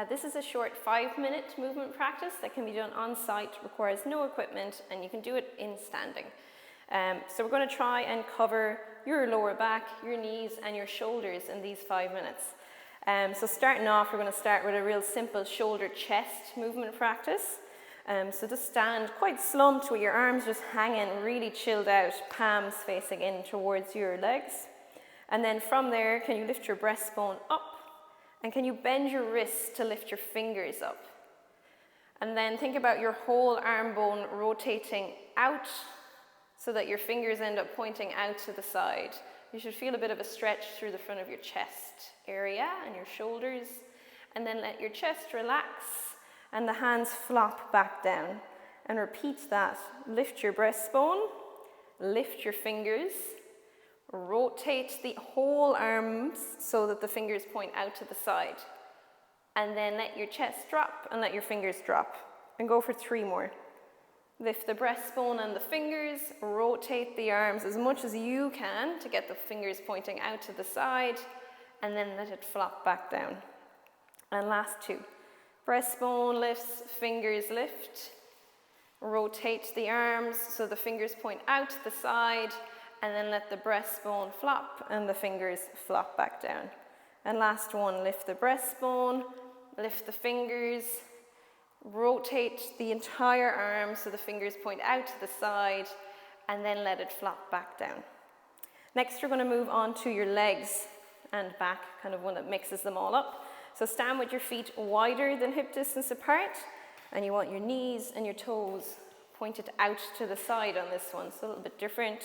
This is a short 5-minute movement practice that can be done on site, requires no equipment, and you can do it in standing. So we're going to try and cover your lower back, your knees, and your shoulders in these 5 minutes. So starting off, we're going to start with a real simple shoulder chest movement practice. So just stand quite slumped with your arms just hanging, really chilled out, palms facing in towards your legs. And then from there, can you lift your breastbone up? And can you bend your wrists to lift your fingers up? And then think about your whole arm bone rotating out so that your fingers end up pointing out to the side. You should feel a bit of a stretch through the front of your chest area and your shoulders. And then let your chest relax and the hands flop back down. And repeat that. Lift your breastbone, lift your fingers, rotate the whole arms so that the fingers point out to the side. And then let your chest drop and let your fingers drop. And go for 3 more. Lift the breastbone and the fingers, rotate the arms as much as you can to get the fingers pointing out to the side, and then let it flop back down. And last 2. Breastbone lifts, fingers lift. Rotate the arms so the fingers point out to the side, and then let the breastbone flop and the fingers flop back down. And last one, lift the breastbone, lift the fingers, rotate the entire arm so the fingers point out to the side, and then let it flop back down. Next, you're going to move on to your legs and back, kind of one that mixes them all up. So stand with your feet wider than hip distance apart, and you want your knees and your toes pointed out to the side on this one, so a little bit different.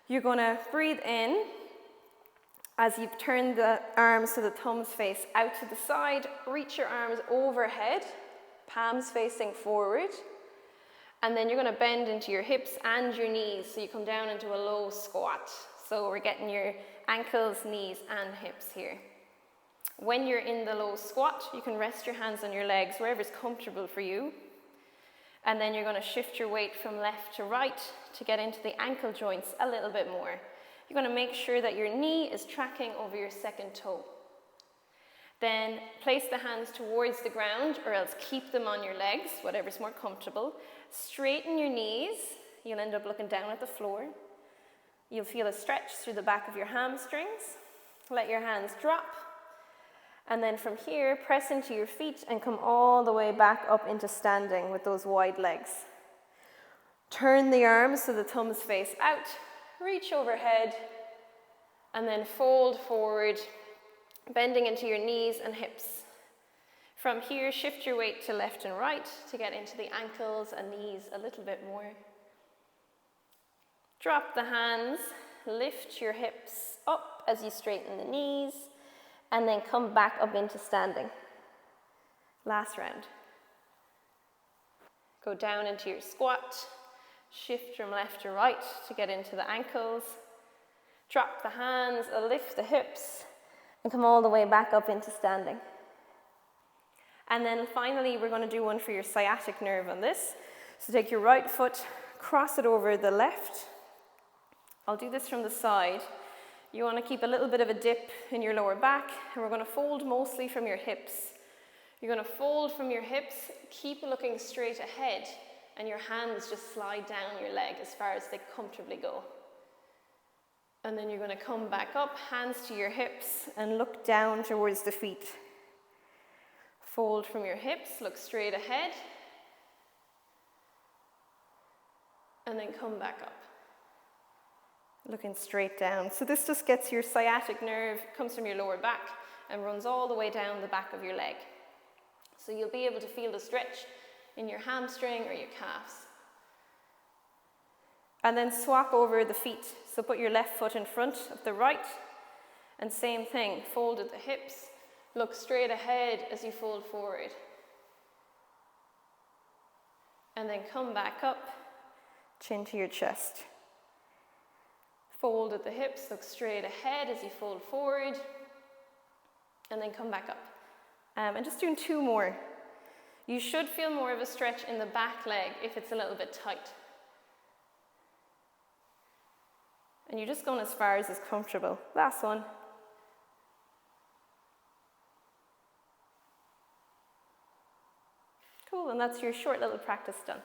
You're going to breathe in as you turn the arms so the thumbs face out to the side. Reach your arms overhead, palms facing forward. And then you're going to bend into your hips and your knees so you come down into a low squat. So we're getting your ankles, knees, and hips here. When you're in the low squat, you can rest your hands on your legs, wherever's comfortable for you. And then you're going to shift your weight from left to right to get into the ankle joints a little bit more. You're going to make sure that your knee is tracking over your second toe. Then place the hands towards the ground, or else keep them on your legs, whatever's more comfortable. Straighten your knees. You'll end up looking down at the floor. You'll feel a stretch through the back of your hamstrings. Let your hands drop. And then from here, press into your feet and come all the way back up into standing with those wide legs. Turn the arms so the thumbs face out. Reach overhead. And then fold forward, bending into your knees and hips. From here, shift your weight to left and right to get into the ankles and knees a little bit more. Drop the hands, lift your hips up as you straighten the knees, and then come back up into standing. Last round. Go down into your squat, shift from left to right to get into the ankles. Drop the hands, lift the hips, and come all the way back up into standing. And then finally, we're going to do one for your sciatic nerve on this. So take your right foot, cross it over the left. I'll do this from the side. You want to keep a little bit of a dip in your lower back, and we're going to fold mostly from your hips. You're going to fold from your hips, keep looking straight ahead, and your hands just slide down your leg as far as they comfortably go. And then you're going to come back up, hands to your hips, and look down towards the feet. Fold from your hips, look straight ahead, and then come back up. Looking straight down. So this just gets your sciatic nerve, comes from your lower back, and runs all the way down the back of your leg. So you'll be able to feel the stretch in your hamstring or your calves. And then swap over the feet. So put your left foot in front of the right, and same thing, fold at the hips, look straight ahead as you fold forward. And then come back up, chin to your chest. Fold at the hips, look straight ahead as you fold forward, and then come back up. And just doing 2 more. You should feel more of a stretch in the back leg if it's a little bit tight. And you're just going as far as is comfortable. Last one. Cool, and that's your short little practice done.